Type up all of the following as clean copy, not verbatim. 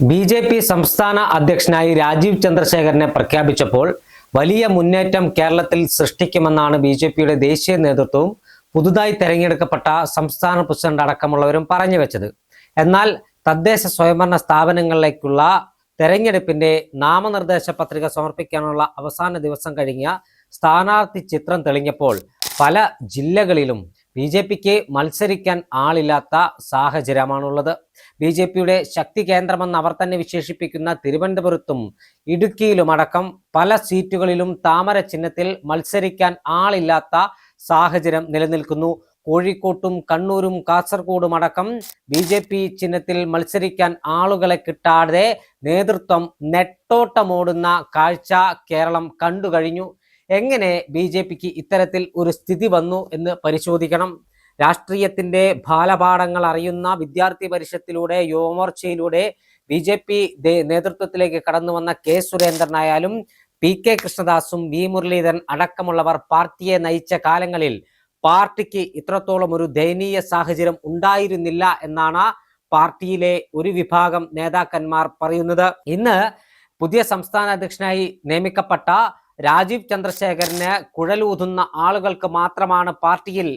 BJP. സംസ്ഥാന അധ്യക്ഷനായി രാജീവ് ചന്ദ്രശേഖരനെ പ്രഖ്യാപിച്ചപ്പോൾ വലിയ മുന്നേറ്റം കേരളത്തിൽ സൃഷ്ടിക്കുമെന്നാണ് ബി.ജെ.പിയുടെ ദേശീയ നേതൃത്വവും പുതുതായി തെരഞ്ഞെടുക്കപ്പെട്ട സംസ്ഥാന പ്രസിഡന്റ് അടക്കമുള്ളവരും പറഞ്ഞു വെച്ചത്. എന്നാൽ തദ്ദേശ സ്വയംഭരണ സ്ഥാപനങ്ങളിലേക്കുള്ള തെരഞ്ഞെടുപ്പിന്റെ നാമനിർദ്ദേശ പത്രിക സമർപ്പിക്കാനുള്ള അവസാന ദിവസം കഴിഞ്ഞ സ്ഥാനാർത്ഥി ചിത്രം തെളിഞ്ഞപ്പോൾ പല ജില്ലകളിലും ബി.ജെ.പിക്ക് മത്സരിക്കാൻ ആളില്ലാത്ത സാഹചര്യമാണുള്ളത്. ബി.ജെ.പിയുടെ ശക്തി കേന്ദ്രമെന്ന് അവർ തന്നെ വിശേഷിപ്പിക്കുന്ന തിരുവനന്തപുരത്തും ഇടുക്കിയിലുമടക്കം പല സീറ്റുകളിലും താമര ചിഹ്നത്തിൽ മത്സരിക്കാൻ ആളില്ലാത്ത സാഹചര്യം നിലനിൽക്കുന്നു. കോഴിക്കോട്ടും കണ്ണൂരും കാസർഗോഡും അടക്കം ബി.ജെ.പി. ചിഹ്നത്തിൽ മത്സരിക്കാൻ ആളുകളെ കിട്ടാതെ നേതൃത്വം നെട്ടോട്ടമോടുന്ന കാഴ്ച കേരളം കണ്ടുകഴിഞ്ഞു. എങ്ങനെ ബി.ജെ.പിക്ക് ഇത്തരത്തിൽ ഒരു സ്ഥിതി വന്നു എന്ന് പരിശോധിക്കണം. രാഷ്ട്രീയത്തിന്റെ ബാലപാഠങ്ങൾ അറിയുന്ന വിദ്യാർത്ഥി പരിഷത്തിലൂടെ യുവമോർച്ചയിലൂടെ ബി.ജെ.പി. നേതൃത്വത്തിലേക്ക് കടന്നു വന്ന കെ സുരേന്ദ്രനായാലും പി.കെ. കൃഷ്ണദാസും വി മുരളീധരൻ അടക്കമുള്ളവർ പാർട്ടിയെ നയിച്ച കാലങ്ങളിൽ പാർട്ടിക്ക് ഇത്രത്തോളം ഒരു ദയനീയ സാഹചര്യം ഉണ്ടായിരുന്നില്ല എന്നാണ് പാർട്ടിയിലെ ഒരു വിഭാഗം നേതാക്കന്മാർ പറയുന്നത്. ഇന്ന് പുതിയ സംസ്ഥാന അധ്യക്ഷനായി നിയമിക്കപ്പെട്ട രാജീവ് ചന്ദ്രശേഖരന് കുഴലൂതുന്ന ആളുകൾക്ക് മാത്രമാണ് പാർട്ടിയിൽ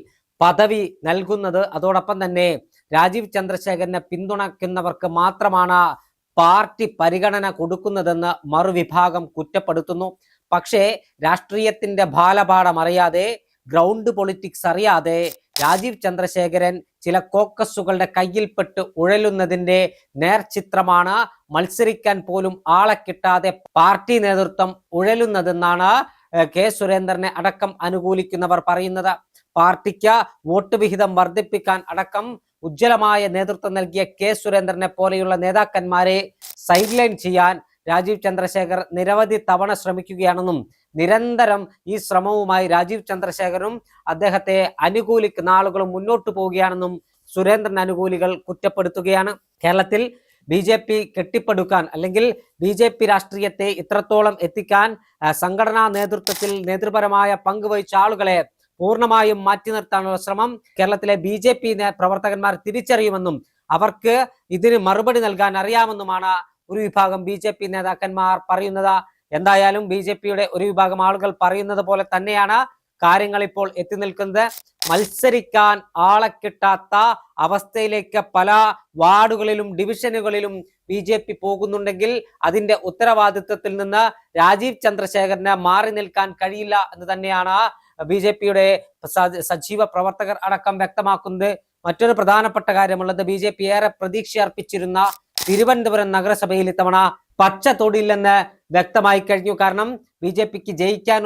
പദവി നൽകുന്നത്. അതോടൊപ്പം തന്നെ രാജീവ് ചന്ദ്രശേഖരനെ പിന്തുണയ്ക്കുന്നവർക്ക് മാത്രമാണ് പാർട്ടി പരിഗണന കൊടുക്കുന്നതെന്ന് മറുവിഭാഗം കുറ്റപ്പെടുത്തുന്നു. പക്ഷേ രാഷ്ട്രീയത്തിന്റെ ബാലപാഠം അറിയാതെ, ഗ്രൗണ്ട് പൊളിറ്റിക്സ് അറിയാതെ രാജീവ് ചന്ദ്രശേഖരൻ ചില കോക്കസുകളുടെ കയ്യിൽപ്പെട്ട് ഉഴലുന്നതിന്റെ നേർചിത്രമാണ് മത്സരിക്കാൻ പോലും ആളെ കിട്ടാതെ പാർട്ടി നേതൃത്വം ഉഴലുന്നതെന്നാണ് കെ സുരേന്ദ്രനെ അടക്കം അനുകൂലിക്കുന്നവർ പറയുന്നത്. പാർട്ടിക്ക് വോട്ട് വിഹിതം വർദ്ധിപ്പിക്കാൻ അടക്കം ഉജ്ജ്വലമായ നേതൃത്വം നൽകിയ കെ സുരേന്ദ്രനെ പോലെയുള്ള നേതാക്കന്മാരെ സൈഡ് ലൈൻ ചെയ്യാൻ രാജീവ് ചന്ദ്രശേഖർ നിരവധി തവണ ശ്രമിക്കുകയാണെന്നും നിരന്തരം ഈ ശ്രമവുമായി രാജീവ് ചന്ദ്രശേഖരും അദ്ദേഹത്തെ അനുകൂലിക്കുന്ന ആളുകളും മുന്നോട്ട് പോവുകയാണെന്നും സുരേന്ദ്രൻ അനുകൂലികൾ കുറ്റപ്പെടുത്തുകയാണ്. കേരളത്തിൽ ബി.ജെ.പി. കെട്ടിപ്പടുക്കാൻ അല്ലെങ്കിൽ ബി.ജെ.പി. രാഷ്ട്രീയത്തെ ഇത്രത്തോളം എത്തിക്കാൻ സംഘടനാ നേതൃത്വത്തിൽ നേതൃപരമായ പങ്കുവഹിച്ച ആളുകളെ പൂർണ്ണമായും മാറ്റി നിർത്താനുള്ള ശ്രമം കേരളത്തിലെ ബി.ജെ.പി. പ്രവർത്തകന്മാർ തിരിച്ചറിയുമെന്നും അവർക്ക് ഇതിന് മറുപടി നൽകാൻ അറിയാമെന്നുമാണ് ഒരു വിഭാഗം ബി.ജെ.പി. നേതാക്കന്മാർ പറയുന്നത്. എന്തായാലും ബി.ജെ.പിയുടെ ഒരു വിഭാഗം ആളുകൾ പറയുന്നത് പോലെ തന്നെയാണ് കാര്യങ്ങൾ ഇപ്പോൾ എത്തി നിൽക്കുന്നത്. മത്സരിക്കാൻ ആളെ കിട്ടാത്ത അവസ്ഥയിലേക്ക് പല വാർഡുകളിലും ഡിവിഷനുകളിലും ബി.ജെ.പി. പോകുന്നുണ്ടെങ്കിൽ അതിന്റെ ഉത്തരവാദിത്വത്തിൽ നിന്ന് രാജീവ് ചന്ദ്രശേഖരന് മാറി നിൽക്കാൻ കഴിയില്ല എന്ന് തന്നെയാണ് ബി.ജെ.പിയുടെ സജീവ പ്രവർത്തകർ അടക്കം വ്യക്തമാക്കുന്നത്. മറ്റൊരു പ്രധാനപ്പെട്ട കാര്യമുള്ളത് ബി.ജെ.പി. ഏറെ പ്രതീക്ഷ അർപ്പിച്ചിരുന്ന തിരുവനന്തപുരം നഗരസഭയിൽ ഇത്തവണ പച്ച തൊടില്ലെന്ന് വ്യക്തമായി കഴിഞ്ഞു. കാരണം ബി.ജെ.പിക്ക് ജയിക്കാൻ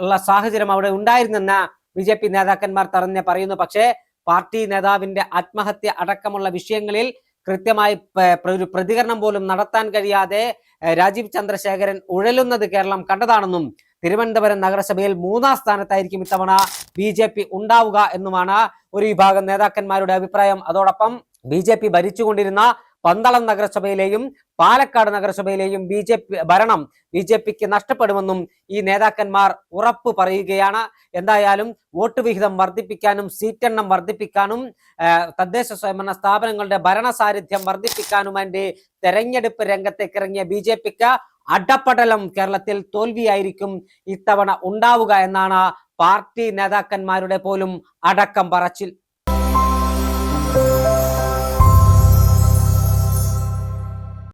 ഉള്ള സാഹചര്യം അവിടെ ഉണ്ടായിരുന്നെന്ന് ബി.ജെ.പി. നേതാക്കന്മാർ തന്നെ പറയുന്നു. പക്ഷേ പാർട്ടി നേതാവിന്റെ ആത്മഹത്യ അടക്കമുള്ള വിഷയങ്ങളിൽ കൃത്യമായി ഒരു പ്രതികരണം പോലും നടത്താൻ കഴിയാതെ രാജീവ് ചന്ദ്രശേഖരൻ ഉഴലുന്നത് കേരളം കണ്ടതാണെന്നും തിരുവനന്തപുരം നഗരസഭയിൽ 3ാം സ്ഥാനത്തായിരിക്കും ഇത്തവണ ബി.ജെ.പി. ഉണ്ടാവുക എന്നുമാണ് ഒരു വിഭാഗം നേതാക്കന്മാരുടെ അഭിപ്രായം. അതോടൊപ്പം ബി.ജെ.പി. ഭരിച്ചുകൊണ്ടിരുന്ന പന്തളം നഗരസഭയിലെയും പാലക്കാട് നഗരസഭയിലെയും ഭരണം ബി.ജെ.പിക്ക് നഷ്ടപ്പെടുമെന്നും ഈ നേതാക്കന്മാർ ഉറപ്പ് പറയുകയാണ്. എന്തായാലും വോട്ട് വിഹിതം വർദ്ധിപ്പിക്കാനും സീറ്റെണ്ണം വർദ്ധിപ്പിക്കാനും തദ്ദേശ സ്വയംഭരണ സ്ഥാപനങ്ങളുടെ ഭരണസാന്നിധ്യം വർദ്ധിപ്പിക്കാനും വേണ്ടി തെരഞ്ഞെടുപ്പ് രംഗത്തേക്ക് ഇറങ്ങിയ ബി.ജെ.പിക്ക് അടപടലം കേരളത്തിൽ തോൽവിയായിരിക്കും ഇത്തവണ ഉണ്ടാവുക എന്നാണ് പാർട്ടി നേതാക്കന്മാരുടെ പോലും അടക്കം പറച്ചിൽ.